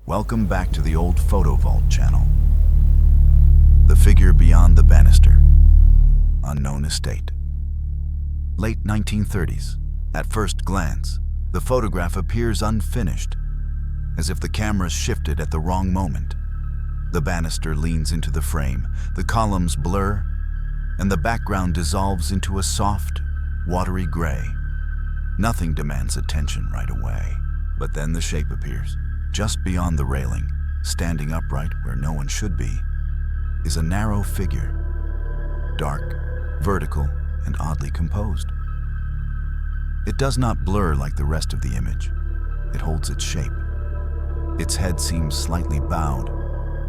Welcome back to the Old Photo Vault channel. The figure beyond the banister. Unknown estate. Late 1930s. At first glance, the photograph appears unfinished, as if the camera shifted at the wrong moment. The banister leans into the frame, the columns blur, and the background dissolves into a soft, watery gray. Nothing demands attention right away, but then the shape appears. Just beyond the railing, standing upright where no one should be, is a narrow figure, dark, vertical, and oddly composed. It does not blur like the rest of the image. It holds its shape. Its head seems slightly bowed,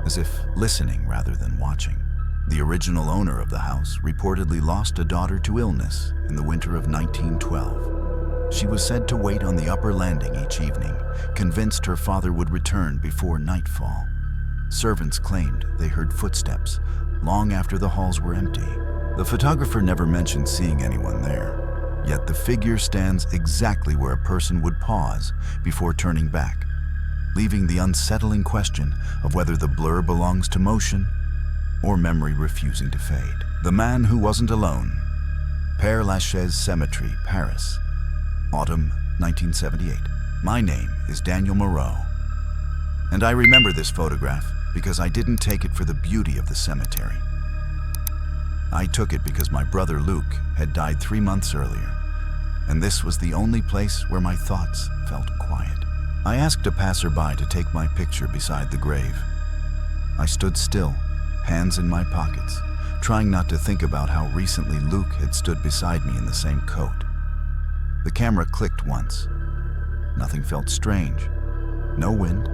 as if listening rather than watching. The original owner of the house reportedly lost a daughter to illness in the winter of 1912. She was said to wait on the upper landing each evening, convinced her father would return before nightfall. Servants claimed they heard footsteps long after the halls were empty. The photographer never mentioned seeing anyone there, yet the figure stands exactly where a person would pause before turning back, leaving the unsettling question of whether the blur belongs to motion or memory refusing to fade. The Man Who Wasn't Alone. Père Lachaise Cemetery, Paris. Autumn 1978. My name is Daniel Moreau, and I remember this photograph because I didn't take it for the beauty of the cemetery. I took it because my brother Luke had died 3 months earlier, and this was the only place where my thoughts felt quiet. I asked a passerby to take my picture beside the grave. I stood still, hands in my pockets, trying not to think about how recently Luke had stood beside me in the same coat. The camera clicked once. Nothing felt strange. No wind,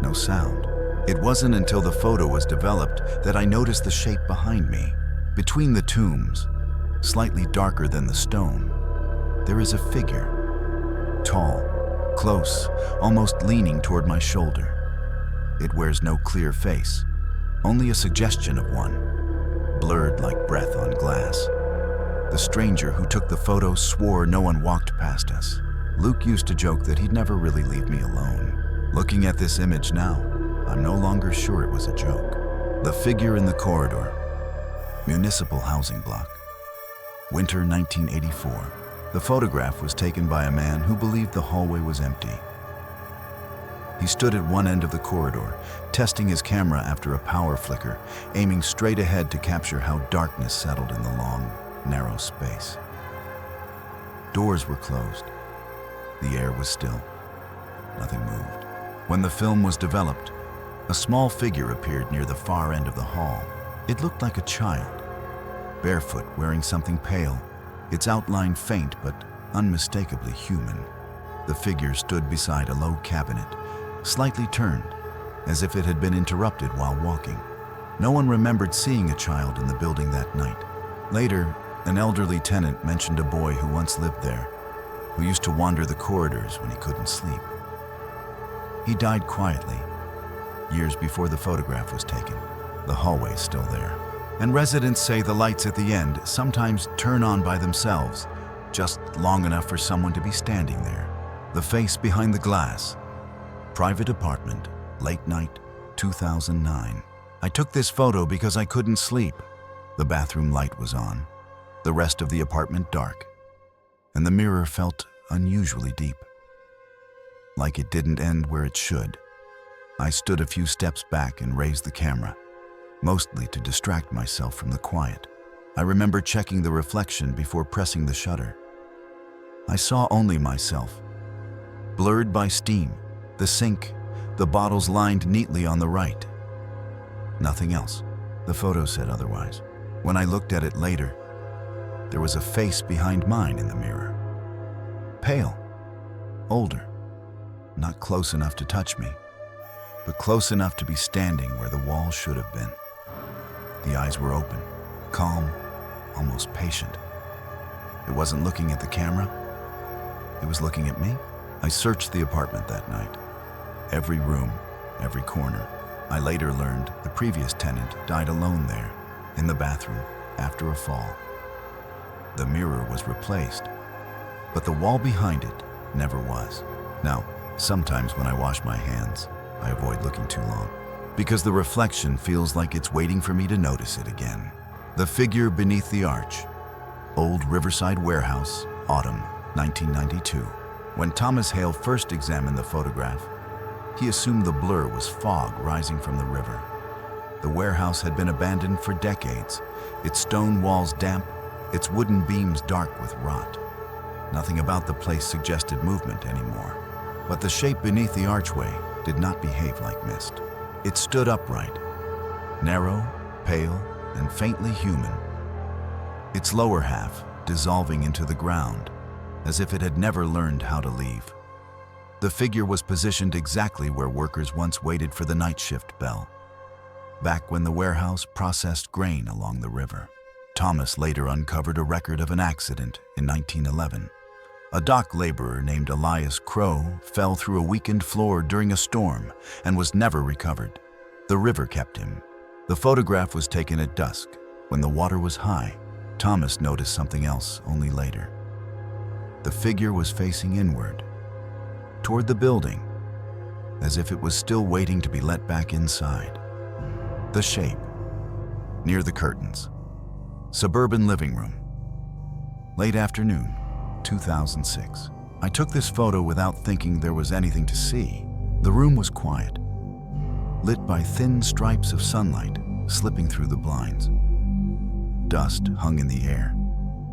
no sound. It wasn't until the photo was developed that I noticed the shape behind me. Between the tombs, slightly darker than the stone, there is a figure. Tall, close, almost leaning toward my shoulder. It wears no clear face, only a suggestion of one, blurred like breath on glass. The stranger who took the photo swore no one walked past us. Luke used to joke that he'd never really leave me alone. Looking at this image now, I'm no longer sure it was a joke. The figure in the corridor. Municipal housing block. Winter 1984. The photograph was taken by a man who believed the hallway was empty. He stood at one end of the corridor, testing his camera after a power flicker, aiming straight ahead to capture how darkness settled in the long, narrow space. Doors were closed. The air was still. Nothing moved. When the film was developed, a small figure appeared near the far end of the hall. It looked like a child, barefoot, wearing something pale, its outline faint but unmistakably human. The figure stood beside a low cabinet, slightly turned, as if it had been interrupted while walking. No one remembered seeing a child in the building that night. Later, an elderly tenant mentioned a boy who once lived there, who used to wander the corridors when he couldn't sleep. He died quietly, years before the photograph was taken. The hallway is still there, and residents say the lights at the end sometimes turn on by themselves, just long enough for someone to be standing there. The face behind the glass. Private apartment, late night, 2009. I took this photo because I couldn't sleep. The bathroom light was on, the rest of the apartment dark, and the mirror felt unusually deep. Like it didn't end where it should. I stood a few steps back and raised the camera, mostly to distract myself from the quiet. I remember checking the reflection before pressing the shutter. I saw only myself, blurred by steam, the sink, the bottles lined neatly on the right. Nothing else. The photo said otherwise. When I looked at it later, there was a face behind mine in the mirror. Pale, older, not close enough to touch me, but close enough to be standing where the wall should have been. The eyes were open, calm, almost patient. It wasn't looking at the camera. It was looking at me. I searched the apartment that night. Every room, every corner. I later learned the previous tenant died alone there, in the bathroom, after a fall. The mirror was replaced, but the wall behind it never was. Now, sometimes when I wash my hands, I avoid looking too long, because the reflection feels like it's waiting for me to notice it again. The figure beneath the arch. Old Riverside Warehouse, autumn 1992. When Thomas Hale first examined the photograph, he assumed the blur was fog rising from the river. The warehouse had been abandoned for decades, its stone walls damp, its wooden beams dark with rot. Nothing about the place suggested movement anymore. But the shape beneath the archway did not behave like mist. It stood upright, narrow, pale, and faintly human. Its lower half dissolving into the ground, as if it had never learned how to leave. The figure was positioned exactly where workers once waited for the night shift bell, back when the warehouse processed grain along the river. Thomas later uncovered a record of an accident in 1911. A dock laborer named Elias Crow fell through a weakened floor during a storm and was never recovered. The river kept him. The photograph was taken at dusk, when the water was high. Thomas noticed something else only later. The figure was facing inward, toward the building, as if it was still waiting to be let back inside. The shape, near the curtains. Suburban living room. Late afternoon, 2006. I took this photo without thinking there was anything to see. The room was quiet, lit by thin stripes of sunlight slipping through the blinds. Dust hung in the air,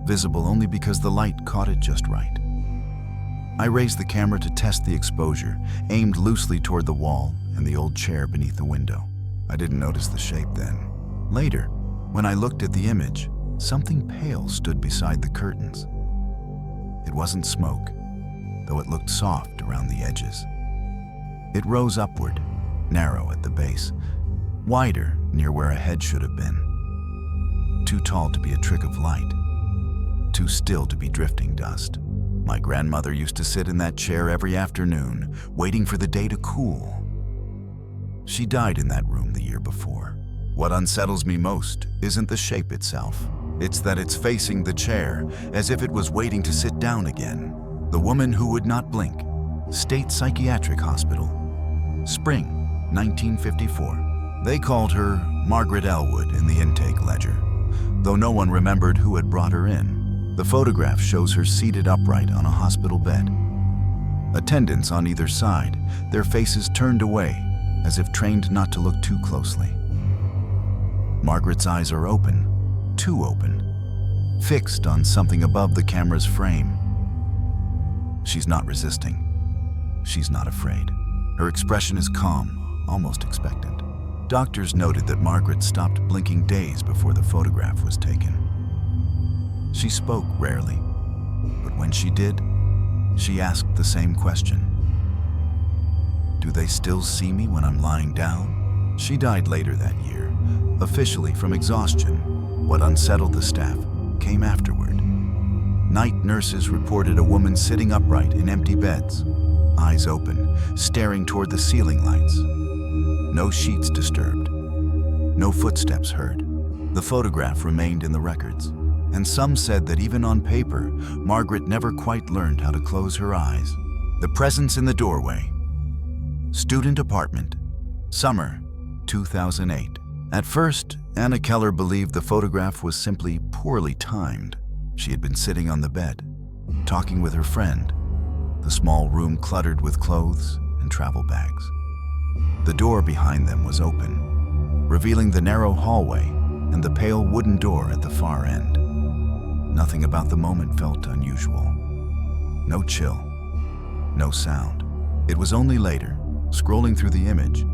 visible only because the light caught it just right. I raised the camera to test the exposure, aimed loosely toward the wall and the old chair beneath the window. I didn't notice the shape then. Later, when I looked at the image, something pale stood beside the curtains. It wasn't smoke, though it looked soft around the edges. It rose upward, narrow at the base, wider near where a head should have been. Too tall to be a trick of light, too still to be drifting dust. My grandmother used to sit in that chair every afternoon, waiting for the day to cool. She died in that room the year before. What unsettles me most isn't the shape itself. It's that it's facing the chair, as if it was waiting to sit down again. The woman who would not blink. State Psychiatric Hospital. Spring, 1954. They called her Margaret Elwood in the intake ledger, though no one remembered who had brought her in. The photograph shows her seated upright on a hospital bed. Attendants on either side, their faces turned away, as if trained not to look too closely. Margaret's eyes are open, too open, fixed on something above the camera's frame. She's not resisting. She's not afraid. Her expression is calm, almost expectant. Doctors noted that Margaret stopped blinking days before the photograph was taken. She spoke rarely, but when she did, she asked the same question. Do they still see me when I'm lying down? She died later that year, officially from exhaustion. What unsettled the staff came afterward. Night nurses reported a woman sitting upright in empty beds, eyes open, staring toward the ceiling lights. No sheets disturbed, no footsteps heard. The photograph remained in the records, and some said that even on paper, Margaret never quite learned how to close her eyes. The presence in the doorway. Student apartment, summer 2008. At first, Anna Keller believed the photograph was simply poorly timed. She had been sitting on the bed, talking with her friend, the small room cluttered with clothes and travel bags. The door behind them was open, revealing the narrow hallway and the pale wooden door at the far end. Nothing about the moment felt unusual. No chill, no sound. It was only later, scrolling through the image,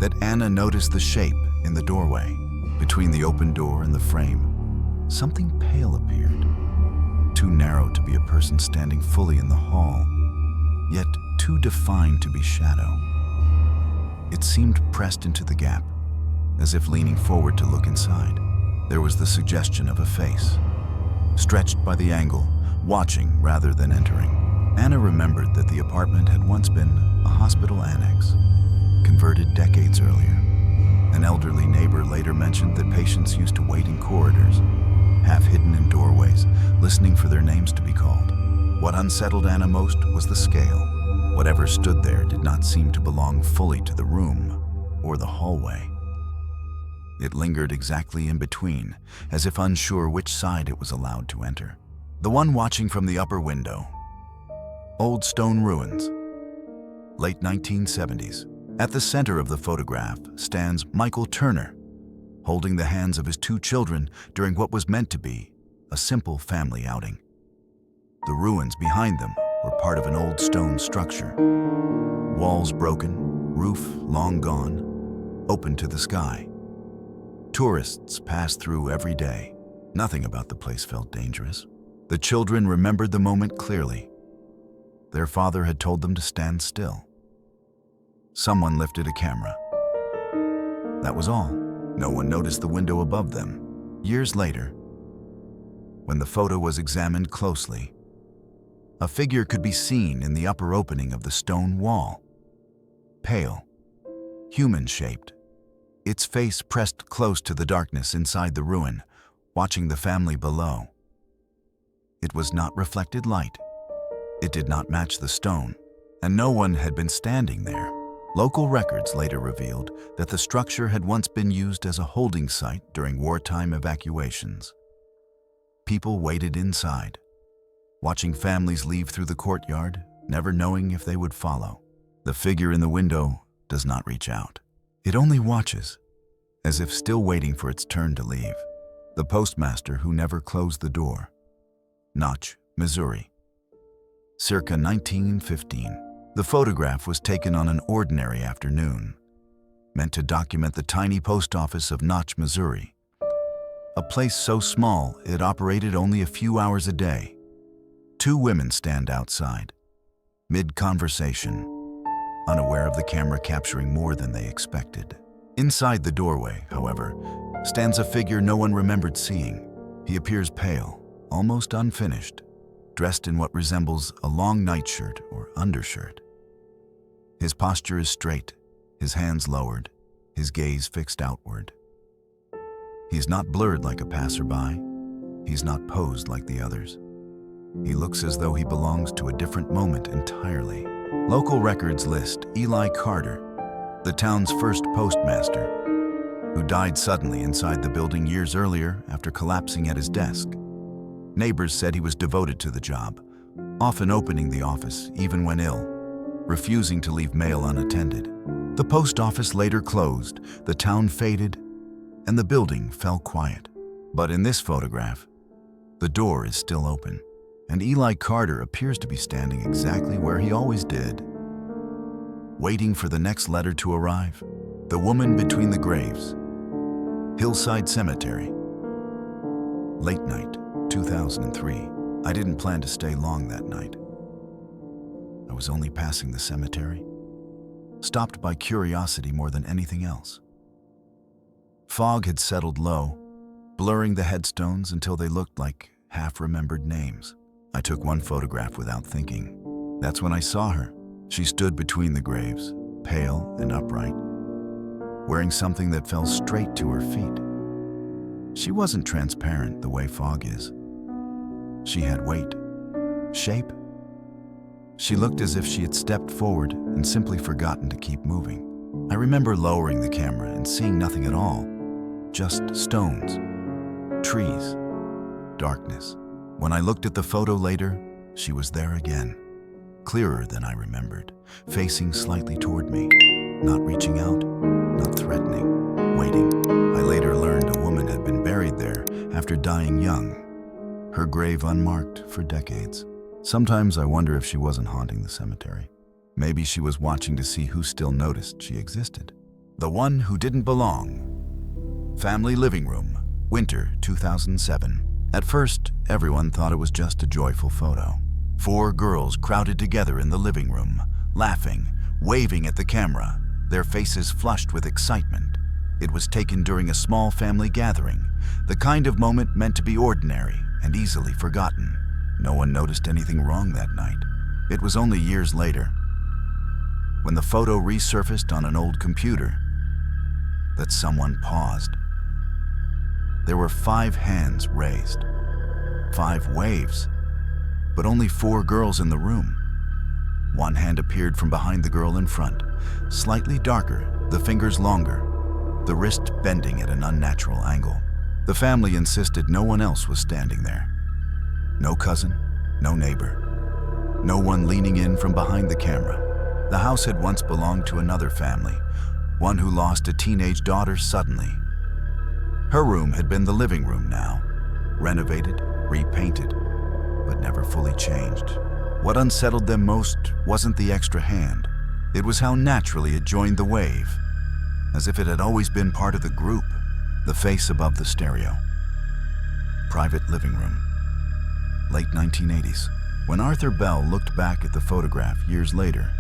that Anna noticed the shape in the doorway. Between the open door and the frame, something pale appeared, too narrow to be a person standing fully in the hall, yet too defined to be shadow. It seemed pressed into the gap, as if leaning forward to look inside. There was the suggestion of a face, stretched by the angle, watching rather than entering. Anna remembered that the apartment had once been a hospital annex, converted decades earlier. An elderly neighbor later mentioned that patients used to wait in corridors, half hidden in doorways, listening for their names to be called. What unsettled Anna most was the scale. Whatever stood there did not seem to belong fully to the room or the hallway. It lingered exactly in between, as if unsure which side it was allowed to enter. The one watching from the upper window. Old stone ruins. Late 1970s. At the center of the photograph stands Michael Turner, holding the hands of his two children during what was meant to be a simple family outing. The ruins behind them were part of an old stone structure. Walls broken, roof long gone, open to the sky. Tourists passed through every day. Nothing about the place felt dangerous. The children remembered the moment clearly. Their father had told them to stand still. Someone lifted a camera. That was all. No one noticed the window above them. Years later, when the photo was examined closely, a figure could be seen in the upper opening of the stone wall. Pale, human-shaped, its face pressed close to the darkness inside the ruin, watching the family below. It was not reflected light. It did not match the stone, and no one had been standing there. Local records later revealed that the structure had once been used as a holding site during wartime evacuations. People waited inside, watching families leave through the courtyard, never knowing if they would follow. The figure in the window does not reach out. It only watches, as if still waiting for its turn to leave. The postmaster who never closed the door. Notch, Missouri. Circa 1915. The photograph was taken on an ordinary afternoon, meant to document the tiny post office of Notch, Missouri. A place so small it operated only a few hours a day. Two women stand outside, mid-conversation, unaware of the camera capturing more than they expected. Inside the doorway, however, stands a figure no one remembered seeing. He appears pale, almost unfinished, dressed in what resembles a long nightshirt or undershirt. His posture is straight, his hands lowered, his gaze fixed outward. He's not blurred like a passerby. He's not posed like the others. He looks as though he belongs to a different moment entirely. Local records list Eli Carter, the town's first postmaster, who died suddenly inside the building years earlier after collapsing at his desk. Neighbors said he was devoted to the job, often opening the office even when ill, refusing to leave mail unattended. The post office later closed, the town faded, and the building fell quiet. But in this photograph, the door is still open, and Eli Carter appears to be standing exactly where he always did, waiting for the next letter to arrive. The Woman Between the Graves. Hillside Cemetery. Late night, 2003. I didn't plan to stay long that night. I was only passing the cemetery, stopped by curiosity more than anything else. Fog had settled low, blurring the headstones until they looked like half-remembered names. I took one photograph without thinking. That's when I saw her. She stood between the graves, pale and upright, wearing something that fell straight to her feet. She wasn't transparent the way fog is. She had weight, shape. She looked as if she had stepped forward and simply forgotten to keep moving. I remember lowering the camera and seeing nothing at all, just stones, trees, darkness. When I looked at the photo later, she was there again, clearer than I remembered, facing slightly toward me, not reaching out, not threatening, waiting. I later learned a woman had been buried there after dying young, her grave unmarked for decades. Sometimes I wonder if she wasn't haunting the cemetery. Maybe she was watching to see who still noticed she existed. The One Who Didn't Belong. Family living room, winter 2007. At first, everyone thought it was just a joyful photo. 4 girls crowded together in the living room, laughing, waving at the camera, their faces flushed with excitement. It was taken during a small family gathering, the kind of moment meant to be ordinary and easily forgotten. No one noticed anything wrong that night. It was only years later, when the photo resurfaced on an old computer, that someone paused. There were 5 hands raised, 5 waves, but only 4 girls in the room. One hand appeared from behind the girl in front, slightly darker, the fingers longer, the wrist bending at an unnatural angle. The family insisted no one else was standing there. No cousin, no neighbor, no one leaning in from behind the camera. The house had once belonged to another family, one who lost a teenage daughter suddenly. Her room had been the living room now, renovated, repainted, but never fully changed. What unsettled them most wasn't the extra hand. It was how naturally it joined the wave, as if it had always been part of the group. The face above the stereo. Private living room. Late 1980s. When Arthur Bell looked back at the photograph years later,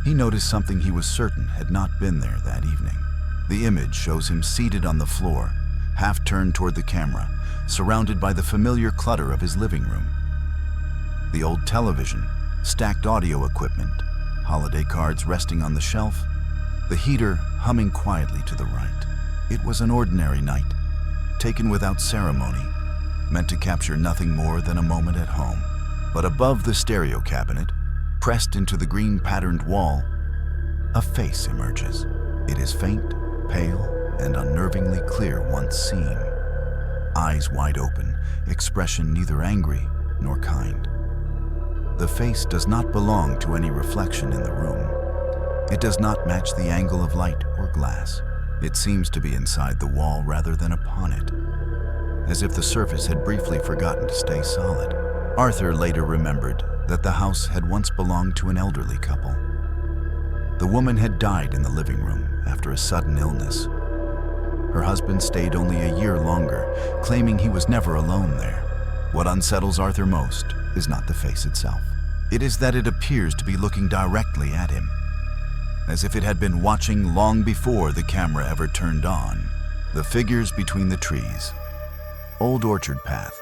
he noticed something he was certain had not been there that evening. The image shows him seated on the floor, half turned toward the camera, surrounded by the familiar clutter of his living room. The old television, stacked audio equipment, holiday cards resting on the shelf, the heater humming quietly to the right. It was an ordinary night, taken without ceremony, meant to capture nothing more than a moment at home. But above the stereo cabinet, pressed into the green patterned wall, a face emerges. It is faint, pale, and unnervingly clear once seen. Eyes wide open, expression neither angry nor kind. The face does not belong to any reflection in the room. It does not match the angle of light or glass. It seems to be inside the wall rather than upon it, as if the surface had briefly forgotten to stay solid. Arthur later remembered that the house had once belonged to an elderly couple. The woman had died in the living room after a sudden illness. Her husband stayed only a year longer, claiming he was never alone there. What unsettles Arthur most is not the face itself. It is that it appears to be looking directly at him, as if it had been watching long before the camera ever turned on. The figures between the trees. Old Orchard Path.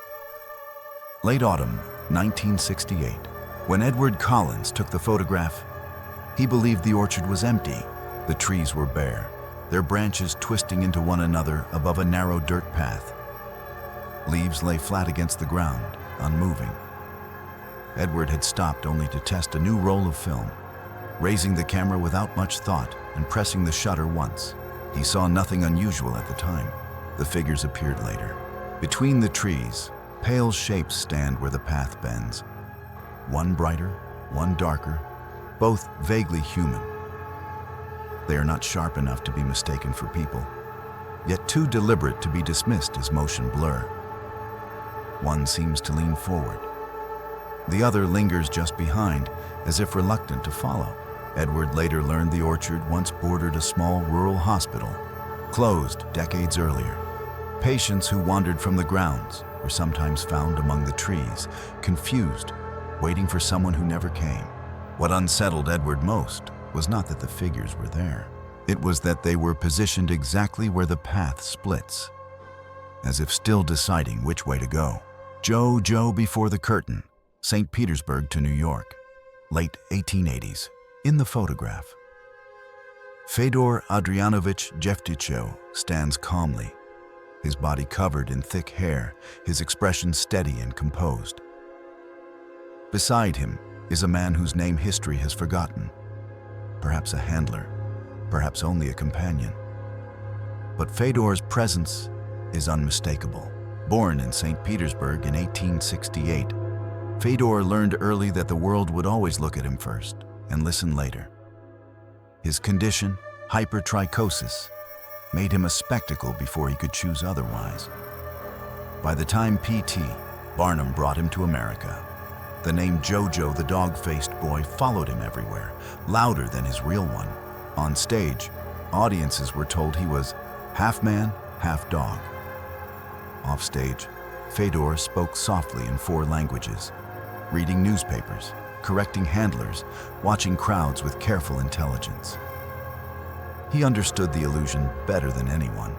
Late autumn, 1968. When Edward Collins took the photograph, he believed the orchard was empty. The trees were bare, their branches twisting into one another above a narrow dirt path. Leaves lay flat against the ground, unmoving. Edward had stopped only to test a new roll of film, raising the camera without much thought and pressing the shutter once. He saw nothing unusual at the time. The figures appeared later. Between the trees, pale shapes stand where the path bends. One brighter, one darker, both vaguely human. They are not sharp enough to be mistaken for people, yet too deliberate to be dismissed as motion blur. One seems to lean forward. The other lingers just behind, as if reluctant to follow. Edward later learned the orchard once bordered a small rural hospital, closed decades earlier. Patients who wandered from the grounds were sometimes found among the trees, confused, waiting for someone who never came. What unsettled Edward most was not that the figures were there. It was that they were positioned exactly where the path splits, as if still deciding which way to go. Joe before the curtain, St. Petersburg to New York, late 1880s. In the photograph, Fedor Adrianovich Jevticho stands calmly, his body covered in thick hair, his expression steady and composed. Beside him is a man whose name history has forgotten, perhaps a handler, perhaps only a companion. But Fedor's presence is unmistakable. Born in St. Petersburg in 1868, Fedor learned early that the world would always look at him first and listen later. His condition, hypertrichosis, made him a spectacle before he could choose otherwise. By the time P.T. Barnum brought him to America, the name Jojo the dog-faced boy followed him everywhere, louder than his real one. On stage, audiences were told he was half man, half dog. Off stage, Fedor spoke softly in 4 languages, reading newspapers, correcting handlers, watching crowds with careful intelligence. He understood the illusion better than anyone.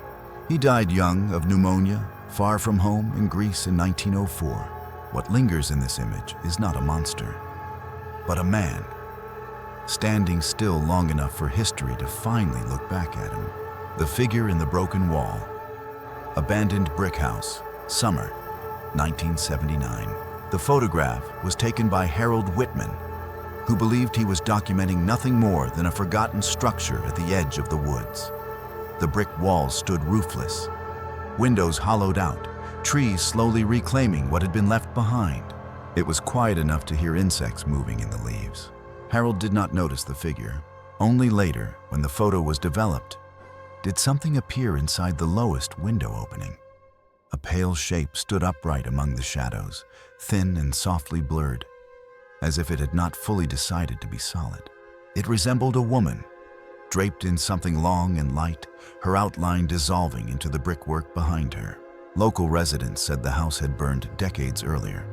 He died young of pneumonia, far from home in Greece in 1904. What lingers in this image is not a monster, but a man, standing still long enough for history to finally look back at him. The figure in the broken wall. Abandoned brick house, summer, 1979. The photograph was taken by Harold Whitman, who believed he was documenting nothing more than a forgotten structure at the edge of the woods. The brick walls stood roofless, windows hollowed out, trees slowly reclaiming what had been left behind. It was quiet enough to hear insects moving in the leaves. Harold did not notice the figure. Only later, when the photo was developed, did something appear inside the lowest window opening. A pale shape stood upright among the shadows, thin and softly blurred, as if it had not fully decided to be solid. It resembled a woman, draped in something long and light, her outline dissolving into the brickwork behind her. Local residents said the house had burned decades earlier.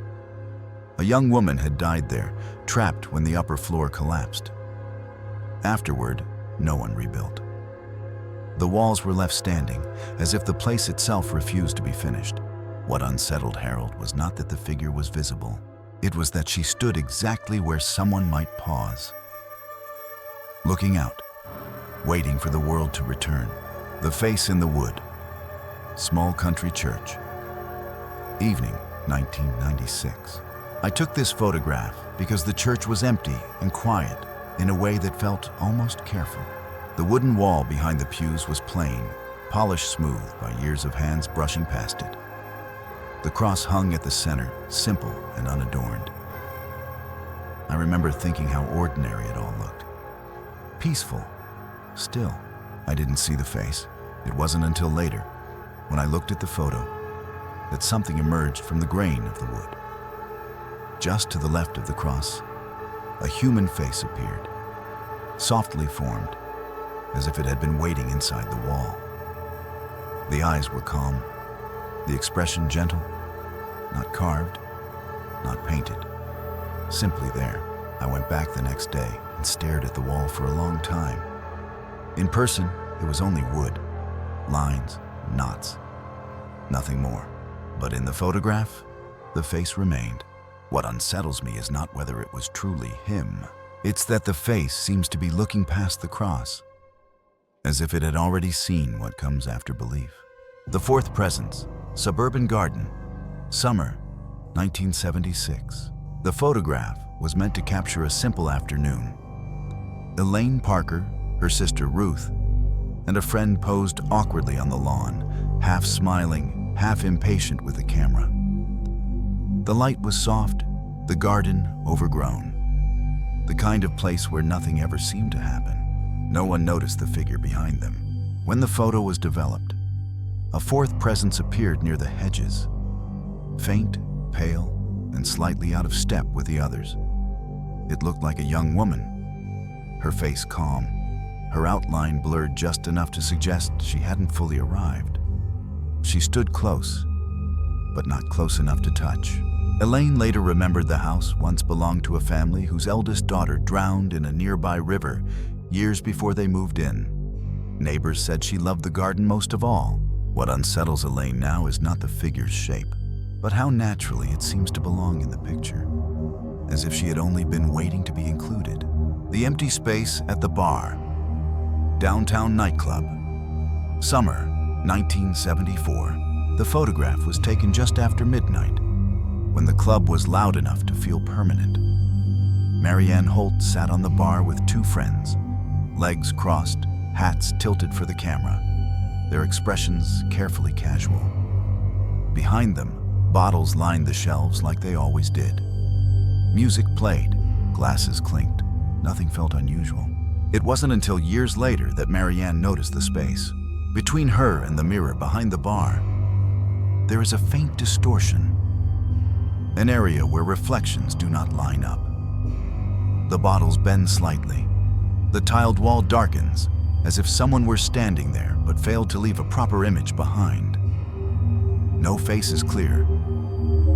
A young woman had died there, trapped when the upper floor collapsed. Afterward, no one rebuilt. The walls were left standing, as if the place itself refused to be finished. What unsettled Harold was not that the figure was visible. It was that she stood exactly where someone might pause, looking out, waiting for the world to return. The face in the wood. Small country church. Evening, 1996. I took this photograph because the church was empty and quiet in a way that felt almost careful. The wooden wall behind the pews was plain, polished smooth by years of hands brushing past it. The cross hung at the center, simple and unadorned. I remember thinking how ordinary it all looked. Peaceful, still. I didn't see the face. It wasn't until later, when I looked at the photo, that something emerged from the grain of the wood. Just to the left of the cross, a human face appeared, softly formed, as if it had been waiting inside the wall. The eyes were calm, the expression gentle, not carved, not painted, simply there. I went back the next day and stared at the wall for a long time. In person, it was only wood, lines, knots, nothing more. But in the photograph, the face remained. What unsettles me is not whether it was truly him. It's that the face seems to be looking past the cross, as if it had already seen what comes after belief. The fourth presence, suburban garden, summer, 1976. The photograph was meant to capture a simple afternoon. Elaine Parker, her sister Ruth, and a friend posed awkwardly on the lawn, half smiling, half impatient with the camera. The light was soft, the garden overgrown. The kind of place where nothing ever seemed to happen. No one noticed the figure behind them. When the photo was developed, a fourth presence appeared near the hedges, faint, pale, and slightly out of step with the others. It looked like a young woman, her face calm, her outline blurred just enough to suggest she hadn't fully arrived. She stood close, but not close enough to touch. Elaine later remembered the house once belonged to a family whose eldest daughter drowned in a nearby river years before they moved in. Neighbors said she loved the garden most of all. What unsettles Elaine now is not the figure's shape, but how naturally it seems to belong in the picture, as if she had only been waiting to be included. The empty space at the bar. Downtown nightclub. Summer, 1974. The photograph was taken just after midnight, when the club was loud enough to feel permanent. Marianne Holt sat on the bar with two friends, legs crossed, hats tilted for the camera, their expressions carefully casual. Behind them, bottles lined the shelves like they always did. Music played, glasses clinked. Nothing felt unusual. It wasn't until years later that Marianne noticed the space. Between her and the mirror behind the bar, there is a faint distortion, an area where reflections do not line up. The bottles bend slightly. The tiled wall darkens, as if someone were standing there but failed to leave a proper image behind. No face is clear,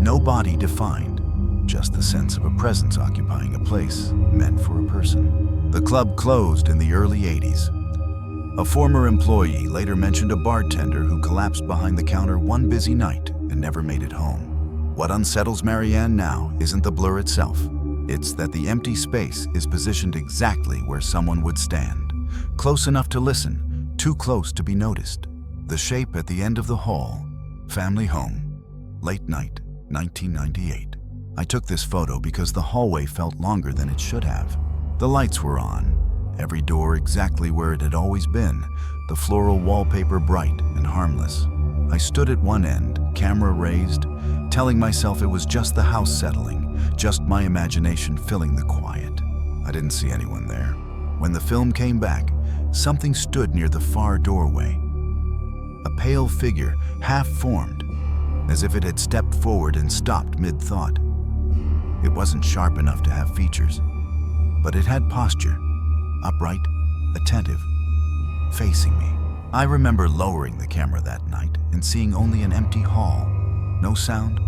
no body defined, just the sense of a presence occupying a place meant for a person. The club closed in the early 80s. A former employee later mentioned a bartender who collapsed behind the counter one busy night and never made it home. What unsettles Marianne now isn't the blur itself. It's that the empty space is positioned exactly where someone would stand, close enough to listen, too close to be noticed. The shape at the end of the hall, family home, late night, 1998. I took this photo because the hallway felt longer than it should have. The lights were on, every door exactly where it had always been, the floral wallpaper bright and harmless. I stood at one end, camera raised, telling myself it was just the house settling, just my imagination filling the quiet. I didn't see anyone there. When the film came back, something stood near the far doorway. A pale figure, half-formed, as if it had stepped forward and stopped mid-thought. It wasn't sharp enough to have features, but it had posture, upright, attentive, facing me. I remember lowering the camera that night and seeing only an empty hall. No sound,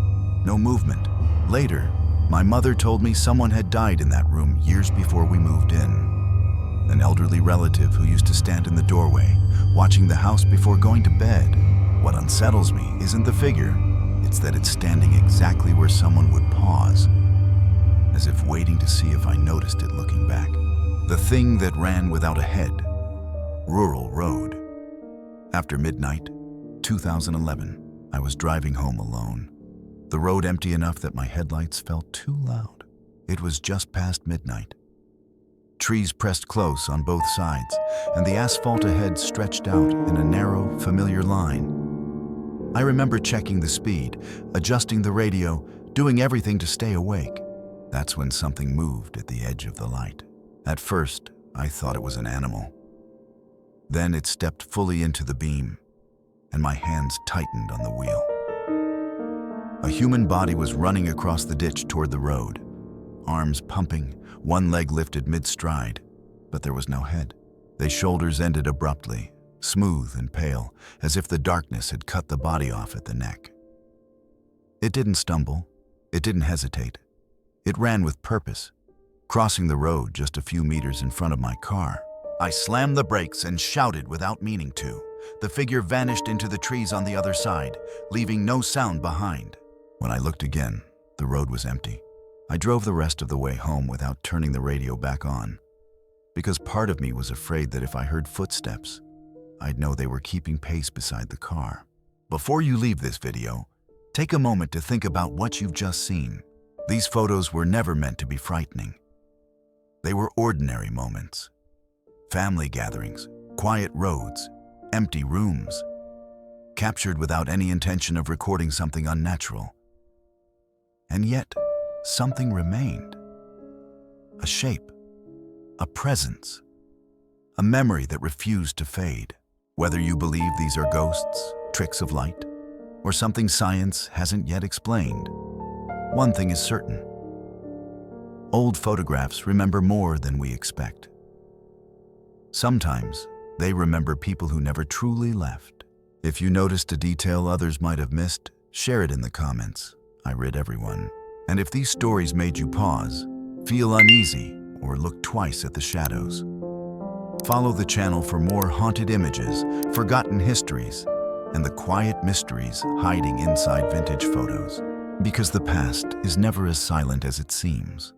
no movement. Later, my mother told me someone had died in that room years before we moved in. An elderly relative who used to stand in the doorway, watching the house before going to bed. What unsettles me isn't the figure, it's that it's standing exactly where someone would pause, as if waiting to see if I noticed it looking back. The thing that ran without a head. Rural Road. After midnight, 2011, I was driving home alone. The road empty enough that my headlights felt too loud. It was just past midnight. Trees pressed close on both sides, and the asphalt ahead stretched out in a narrow, familiar line. I remember checking the speed, adjusting the radio, doing everything to stay awake. That's when something moved at the edge of the light. At first, I thought it was an animal. Then it stepped fully into the beam, and my hands tightened on the wheel. A human body was running across the ditch toward the road, arms pumping, one leg lifted mid-stride, but there was no head. The shoulders ended abruptly, smooth and pale, as if the darkness had cut the body off at the neck. It didn't stumble, it didn't hesitate. It ran with purpose, crossing the road just a few meters in front of my car. I slammed the brakes and shouted without meaning to. The figure vanished into the trees on the other side, leaving no sound behind. When I looked again, the road was empty. I drove the rest of the way home without turning the radio back on, because part of me was afraid that if I heard footsteps, I'd know they were keeping pace beside the car. Before you leave this video, take a moment to think about what you've just seen. These photos were never meant to be frightening. They were ordinary moments. Family gatherings, quiet roads, empty rooms, captured without any intention of recording something unnatural. And yet, something remained. A shape, a presence, a memory that refused to fade. Whether you believe these are ghosts, tricks of light, or something science hasn't yet explained, one thing is certain. Old photographs remember more than we expect. Sometimes, they remember people who never truly left. If you noticed a detail others might have missed, share it in the comments. I read everyone. And if these stories made you pause, feel uneasy, or look twice at the shadows, follow the channel for more haunted images, forgotten histories, and the quiet mysteries hiding inside vintage photos. Because the past is never as silent as it seems.